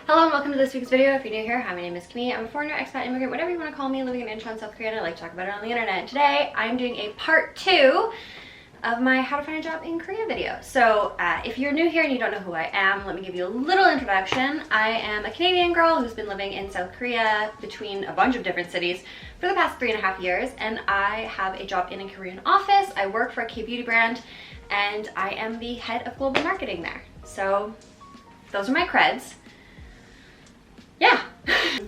Hello and welcome to this week's video. If you're new here, hi, my name is Camille. I'm a foreigner, expat, immigrant, whatever you want to call me, living in Incheon, South Korea, and I like to talk about it on the internet. And today, I'm doing a part 2 of my how to find a job in Korea video. So if you're new here and you don't know who I am, let me give you a little introduction. I am a Canadian girl who's been living in South Korea between a bunch of different cities for the past 3.5 years, and I have a job in a Korean office. I work for a K-beauty brand, and I am the head of global marketing there. So those are my creds. Yeah.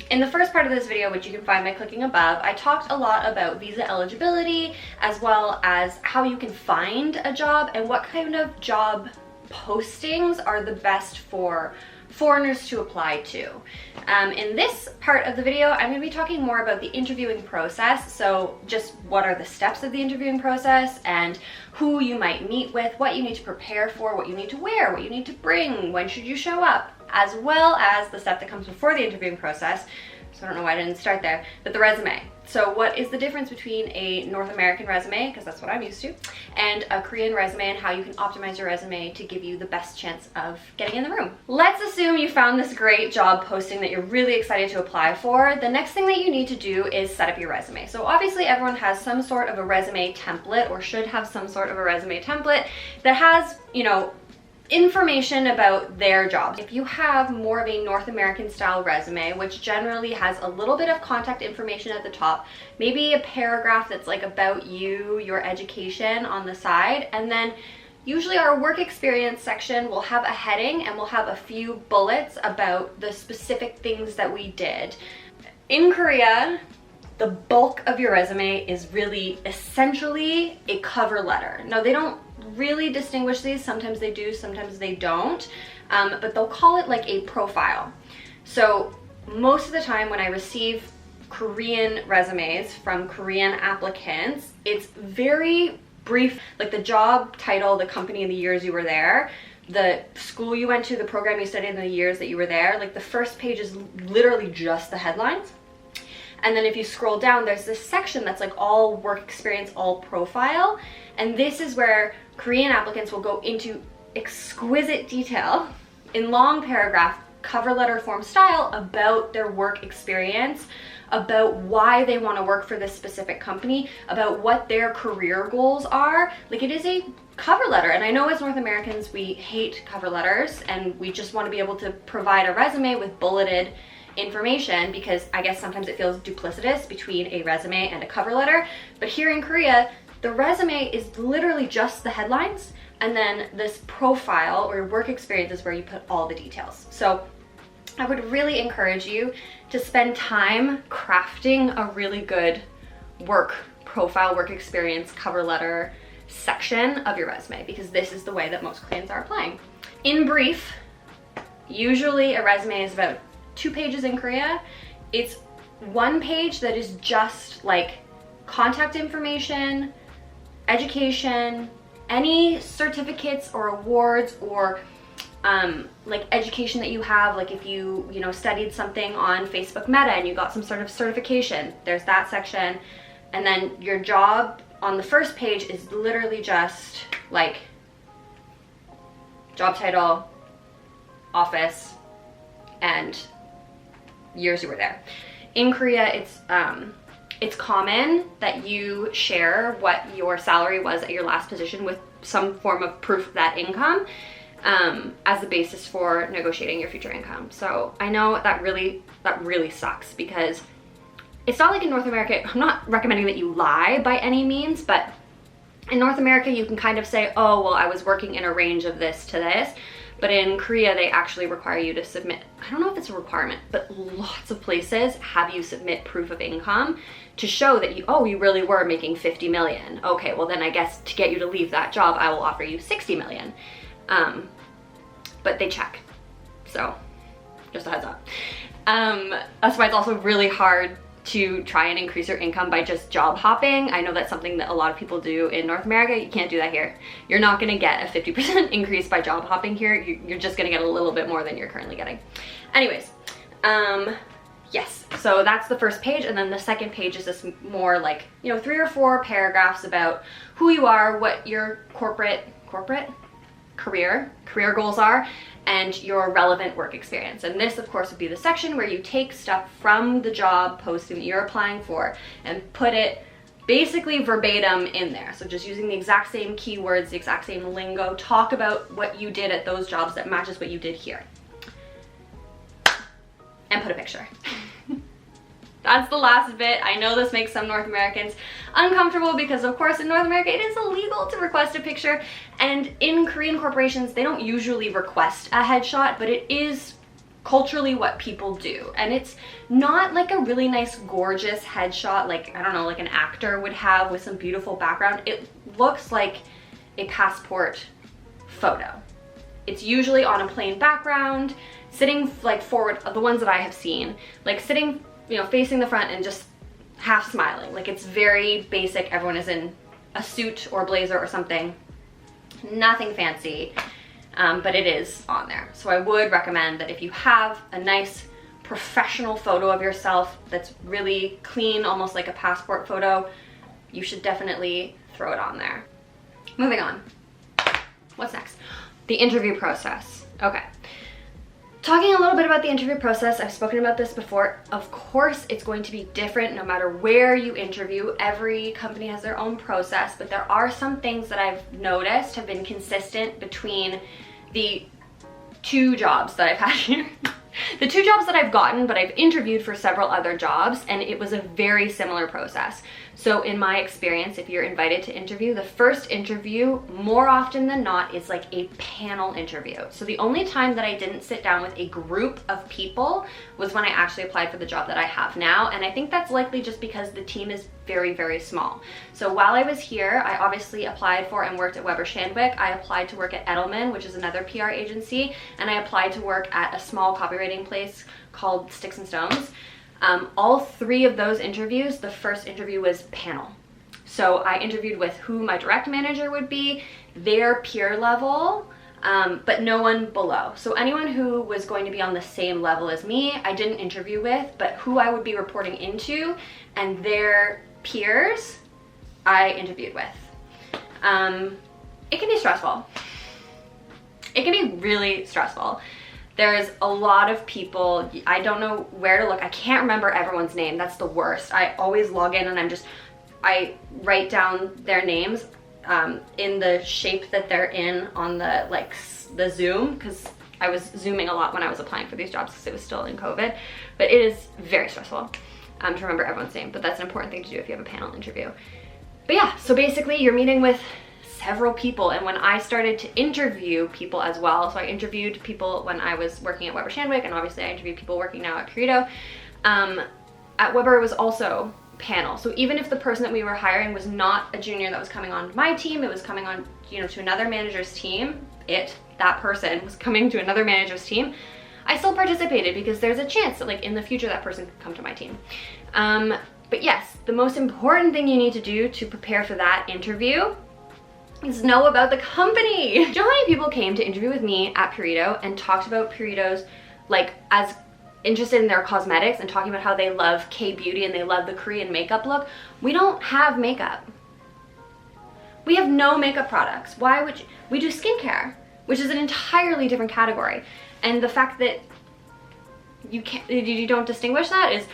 In the first part of this video, which you can find by clicking above, I talked a lot about visa eligibility as well as how you can find a job and what kind of job postings are the best for foreigners to apply to. In this part of the video, I'm going to be talking more about the interviewing process. So just what are the steps of the interviewing process and who you might meet with, what you need to prepare for, what you need to wear, what you need to bring, when should you show up, as well as the step that comes before the interviewing process. So I don't know why I didn't start there, but the resume. So what is the difference between a North American resume, because that's what I'm used to, and a Korean resume, and how you can optimize your resume to give you the best chance of getting in the room. Let's assume you found this great job posting that you're really excited to apply for. The next thing that you need to do is set up your resume. So obviously everyone has some sort of a resume template, or should have some sort of a resume template that has, information about their jobs. If you have more of a North American style resume, which generally has a little bit of contact information at the top, maybe a paragraph that's like about you, your education on the side, and then usually our work experience section will have a heading and we'll have a few bullets about the specific things that we did. In Korea, the bulk of your resume is really essentially a cover letter. Now, they don't really distinguish these. Sometimes they do, sometimes they don't, but they'll call it like a profile. So most of the time when I receive Korean resumes from Korean applicants, it's very brief, like the job title, the company, and the years you were there, the school you went to, the program you studied, and the years that you were there. Like the first page is literally just the headlines. And then if you scroll down, there's this section that's like all work experience, all profile. And this is where Korean applicants will go into exquisite detail in long paragraph cover letter form style about their work experience, about why they want to work for this specific company, about what their career goals are. Like, it is a cover letter. And I know as North Americans, we hate cover letters and we just want to be able to provide a resume with bulleted information, because I guess sometimes it feels duplicitous between a resume and a cover letter. But here in Korea, the resume is literally just the headlines, and then this profile or work experience is where you put all the details. So I would really encourage you to spend time crafting a really good work profile, work experience, cover letter section of your resume, because this is the way that most Koreans are applying. In brief, usually a resume is about 2 pages in Korea. It's 1 page that is just like contact information, education, any certificates or awards or like education that you have, like if you studied something on Facebook Meta and you got some sort of certification, there's that section. And then your job on the first page is literally just like job title, office, and years you were there. In Korea, it's common that you share what your salary was at your last position with some form of proof of that income as the basis for negotiating your future income. So I know that really sucks, because it's not like in North America, I'm not recommending that you lie by any means, but in North America you can kind of say, oh, well, I was working in a range of this to this. But in Korea, they actually require you to submit, I don't know if it's a requirement, but lots of places have you submit proof of income to show that you really were making 50 million. Okay, well then I guess to get you to leave that job, I will offer you 60 million. But they check. So just a heads up. That's why it's also really hard to try and increase your income by just job hopping. I know that's something that a lot of people do in North America. You can't do that here. You're not gonna get a 50% increase by job hopping here. You're just gonna get a little bit more than you're currently getting. Anyways, yes, so that's the first page, and then the second page is this more like, 3 or 4 paragraphs about who you are, what your corporate career goals are, and your relevant work experience. And this, of course, would be the section where you take stuff from the job posting that you're applying for and put it basically verbatim in there. So just using the exact same keywords, the exact same lingo, talk about what you did at those jobs that matches what you did here. And put a picture. That's the last bit. I know this makes some North Americans uncomfortable because, of course, in North America, it is illegal to request a picture. And in Korean corporations, they don't usually request a headshot, but it is culturally what people do. And it's not like a really nice, gorgeous headshot like, I don't know, like an actor would have with some beautiful background. It looks like a passport photo. It's usually on a plain background, sitting like forward, the ones that I have seen, like sitting, you know, facing the front and just half smiling. Like it's very basic. Everyone is in a suit or blazer or something. Nothing fancy, but it is on there. So I would recommend that if you have a nice professional photo of yourself that's really clean, almost like a passport photo, you should definitely throw it on there. Moving on. What's next? The interview process. Okay. Talking a little bit about the interview process, I've spoken about this before. Of course, it's going to be different no matter where you interview. Every company has their own process, but there are some things that I've noticed have been consistent between the two jobs that I've had here. The two jobs that I've gotten, but I've interviewed for several other jobs, and it was a very similar process. So in my experience, if you're invited to interview, the first interview, more often than not, is like a panel interview. So the only time that I didn't sit down with a group of people was when I actually applied for the job that I have now. And I think that's likely just because the team is very, very small. So while I was here, I obviously applied for and worked at Weber Shandwick. I applied to work at Edelman, which is another PR agency, and I applied to work at a small copywriting place called Sticks and Stones. All three of those interviews, the first interview was panel. So I interviewed with who my direct manager would be, their peer level, but no one below. So anyone who was going to be on the same level as me, I didn't interview with, but who I would be reporting into and their peers, I interviewed with. It can be stressful. It can be really stressful. There's a lot of people, I don't know where to look. I can't remember everyone's name. That's the worst. I always log in and I write down their names in the shape that they're in on the Zoom, because I was Zooming a lot when I was applying for these jobs because it was still in COVID. But it is very stressful to remember everyone's name, but that's an important thing to do if you have a panel interview. But yeah, so basically you're meeting with several people, and when I started to interview people as well, so I interviewed people when I was working at Weber Shandwick, and obviously I interviewed people working now at Perito. At Weber it was also panel. So even if the person that we were hiring was not a junior that was coming on my team, it was coming on, you know, to another manager's team, that person was coming to another manager's team, I still participated because there's a chance that like in the future that person could come to my team. But yes, the most important thing you need to do to prepare for that interview is know about the company. Do you know how many people came to interview with me at Perito and talked about Perito's, like, as interested in their cosmetics and talking about how they love K-beauty and they love the Korean makeup look? We don't have makeup. We have no makeup products. Why would you? We do skincare, which is an entirely different category. And the fact that you don't distinguish that is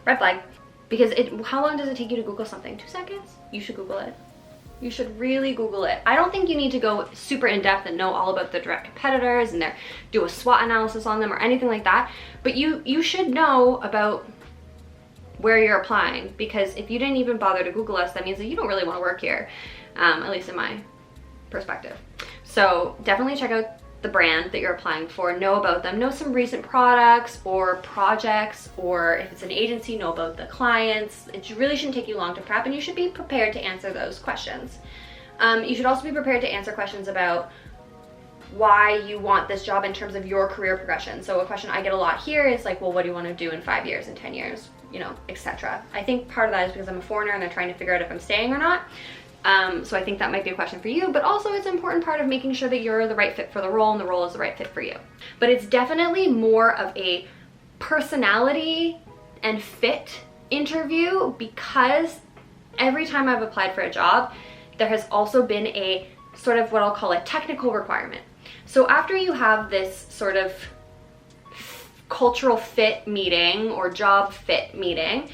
red flag. Because how long does it take you to Google something? 2 seconds? You should Google it. You should really Google it. I don't think you need to go super in depth and know all about the direct competitors and do a SWOT analysis on them or anything like that. But you should know about where you're applying, because if you didn't even bother to Google us, that means that you don't really want to work here, at least in my perspective. So definitely check out the brand that you're applying for, know about them, know some recent products or projects, or if it's an agency, know about the clients. It really shouldn't take you long to prep, and you should be prepared to answer those questions. You should also be prepared to answer questions about why you want this job in terms of your career progression. So a question I get a lot here is like, well, what do you want to do in 5 years, in 10 years, you know, etc. I think part of that is because I'm a foreigner and they're trying to figure out if I'm staying or not. So I think that might be a question for you, but also it's an important part of making sure that you're the right fit for the role and the role is the right fit for you. But it's definitely more of a personality and fit interview, because every time I've applied for a job, there has also been a sort of what I'll call a technical requirement. So after you have this sort of cultural fit meeting or job fit meeting,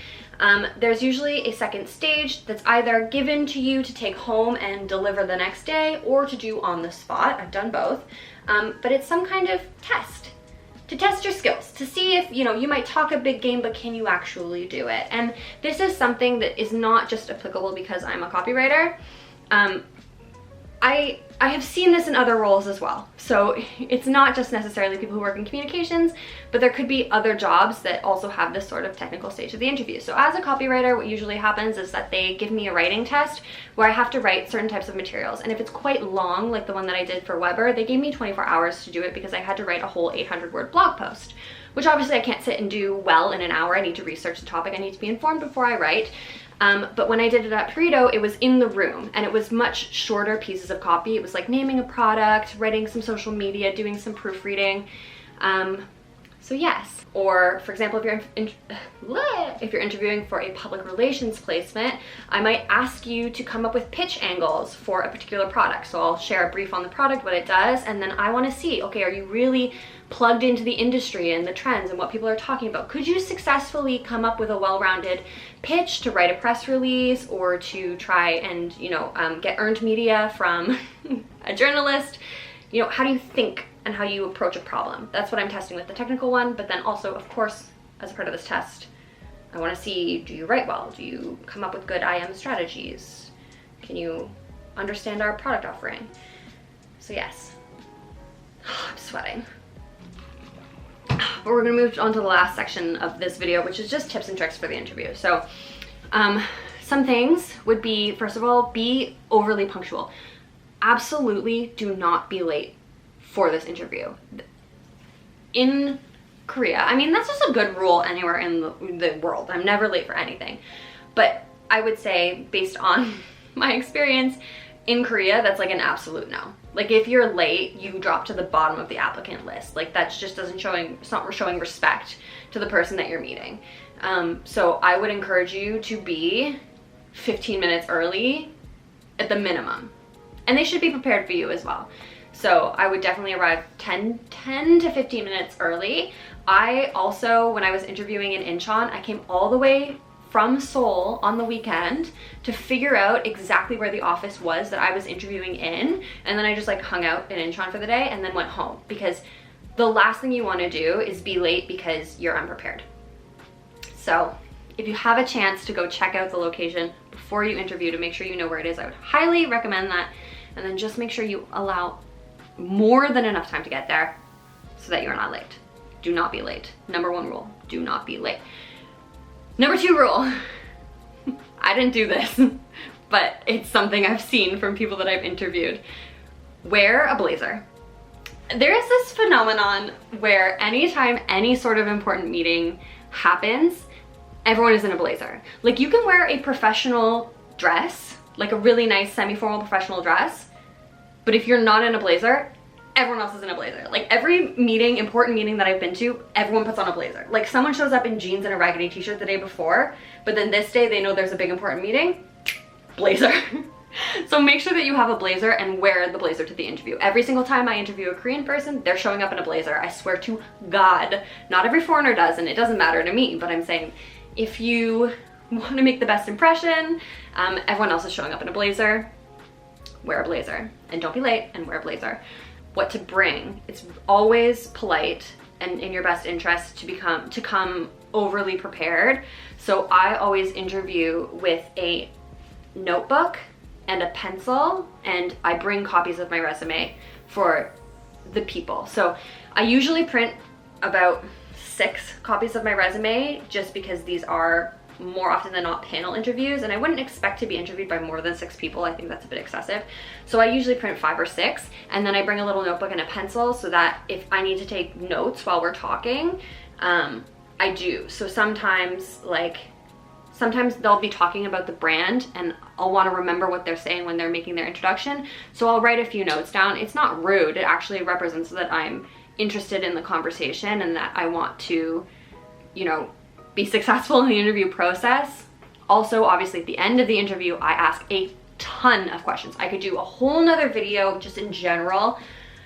there's usually a second stage that's either given to you to take home and deliver the next day or to do on the spot. I've done both, but it's some kind of test to test your skills, to see if, you know, you might talk a big game, but can you actually do it? And this is something that is not just applicable because I'm a copywriter. I have seen this in other roles as well. So it's not just necessarily people who work in communications, but there could be other jobs that also have this sort of technical stage of the interview. So as a copywriter, what usually happens is that they give me a writing test where I have to write certain types of materials. And if it's quite long, like the one that I did for Weber, they gave me 24 hours to do it because I had to write a whole 800-word blog post, which obviously I can't sit and do well in an hour. I need to research the topic. I need to be informed before I write. But when I did it at Perito, it was in the room and it was much shorter pieces of copy. It was like naming a product, writing some social media, doing some proofreading. So yes. Or for example, if you're interviewing for a public relations placement, I might ask you to come up with pitch angles for a particular product. So I'll share a brief on the product, what it does, and then I want to see, okay, are you really plugged into the industry and the trends and what people are talking about? Could you successfully come up with a well-rounded pitch to write a press release or to try and, you know, get earned media from a journalist? You know, how do you think and how you approach a problem? That's what I'm testing with the technical one. But then also, of course, as a part of this test, I want to see, do you write well? Do you come up with good IM strategies? Can you understand our product offering? So yes, I'm sweating. But we're gonna move on to the last section of this video, which is just tips and tricks for the interview. So some things would be, first of all, be overly punctual. Absolutely do not be late for this interview. In Korea, I mean, that's just a good rule anywhere in the world. I'm never late for anything. But I would say, based on my experience, in Korea, that's like an absolute no. Like if you're late, you drop to the bottom of the applicant list. Like that's just it's not showing respect to the person that you're meeting. So I would encourage you to be 15 minutes early at the minimum. And they should be prepared for you as well. So I would definitely arrive 10 to 15 minutes early. I also, when I was interviewing in Incheon, I came all the way from Seoul on the weekend to figure out exactly where the office was that I was interviewing in. And then I just like hung out in Incheon for the day and then went home, because the last thing you want to do is be late because you're unprepared. So if you have a chance to go check out the location before you interview to make sure you know where it is, I would highly recommend that. And then just make sure you allow more than enough time to get there so that you're not late. Do not be late. Number one rule, do not be late. Number two rule, I didn't do this, but it's something I've seen from people that I've interviewed. Wear a blazer. There is this phenomenon where anytime any sort of important meeting happens, everyone is in a blazer. Like you can wear a professional dress, like a really nice semi-formal professional dress, but if you're not in a blazer, everyone else is in a blazer. Like every meeting, important meeting that I've been to, everyone puts on a blazer. Like someone shows up in jeans and a raggedy t-shirt the day before, but then this day they know there's a big important meeting, blazer. So make sure that you have a blazer and wear the blazer to the interview. Every single time I interview a Korean person, they're showing up in a blazer. I swear to God, not every foreigner does, and it doesn't matter to me, but I'm saying if you want to make the best impression, everyone else is showing up in a blazer, wear a blazer. And don't be late and wear a blazer. What to bring. It's always polite and in your best interest to come overly prepared. So I always interview with a notebook and a pencil, and I bring copies of my resume for the people. So I usually print about 6 copies of my resume, just because these are more often than not panel interviews, and I wouldn't expect to be interviewed by more than 6 people. I think that's a bit excessive. So I usually print 5 or 6, and then I bring a little notebook and a pencil so that if I need to take notes while we're talking, I do. So sometimes they'll be talking about the brand and I'll want to remember what they're saying when they're making their introduction. So I'll write a few notes down. It's not rude. It actually represents that I'm interested in the conversation and that I want to, you know, be successful in the interview process. Also, obviously at the end of the interview, I ask a ton of questions. I could do a whole nother video just in general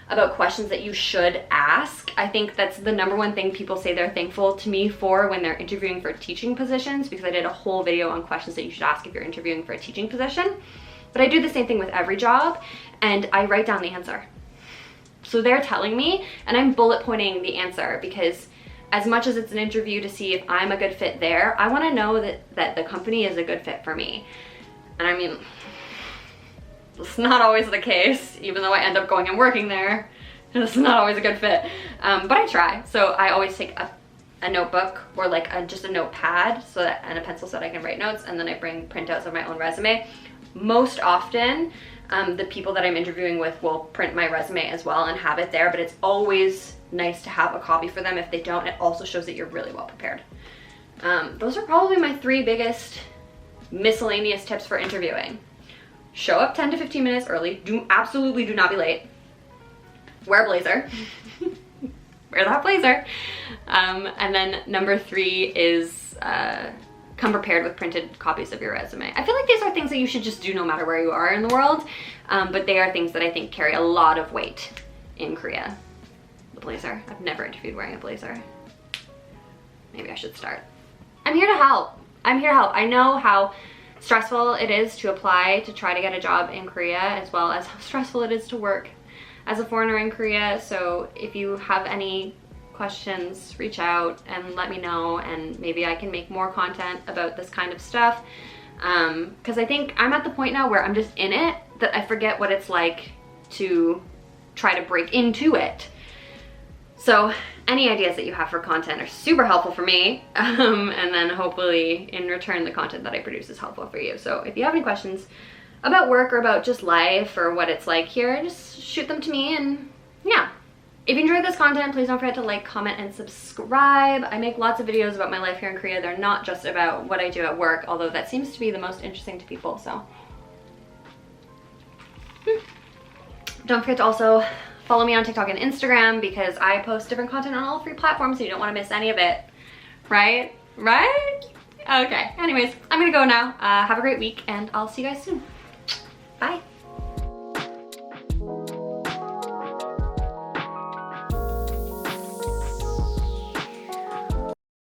about questions that you should ask. I think that's the #1 thing people say they're thankful to me for when they're interviewing for teaching positions, because I did a whole video on questions that you should ask if you're interviewing for a teaching position. But I do the same thing with every job, and I write down the answer. So they're telling me, and I'm bullet pointing the answer, because as much as it's an interview to see if I'm a good fit there, I want to know that the company is a good fit for me. And I mean, it's not always the case, even though I end up going and working there. It's not always a good fit, but I try. So I always take a notebook or like just a notepad and a pencil so that I can write notes, and then I bring printouts of my own resume. Most often, the people that I'm interviewing with will print my resume as well and have it there, but it's always nice to have a copy for them. If they don't, it also shows that you're really well prepared. Those are probably my 3 biggest miscellaneous tips for interviewing. Show up 10 to 15 minutes early. Absolutely do not be late. Wear a blazer. Wear that blazer. And then #3 is come prepared with printed copies of your resume. I feel like these are things that you should just do no matter where you are in the world, but they are things that I think carry a lot of weight in Korea. The blazer. I've never interviewed wearing a blazer. Maybe I should start. I'm here to help. I'm here to help. I know how stressful it is to apply to try to get a job in Korea, as well as how stressful it is to work as a foreigner in Korea. So if you have any questions, reach out and let me know, and maybe I can make more content about this kind of stuff, because I think I'm at the point now where I'm just in it that I forget what it's like to try to break into it. So any ideas that you have for content are super helpful for me, and then hopefully in return the content that I produce is helpful for you. So if you have any questions about work or about just life or what it's like here, just shoot them to me. And yeah, if you enjoyed this content, please don't forget to like, comment, and subscribe. I make lots of videos about my life here in Korea. They're not just about what I do at work, although that seems to be the most interesting to people. So don't forget to also follow me on TikTok and Instagram, because I post different content on all 3 platforms, so you don't want to miss any of it. Right? Right? Okay. Anyways, I'm gonna go now. Have a great week, and I'll see you guys soon. Bye.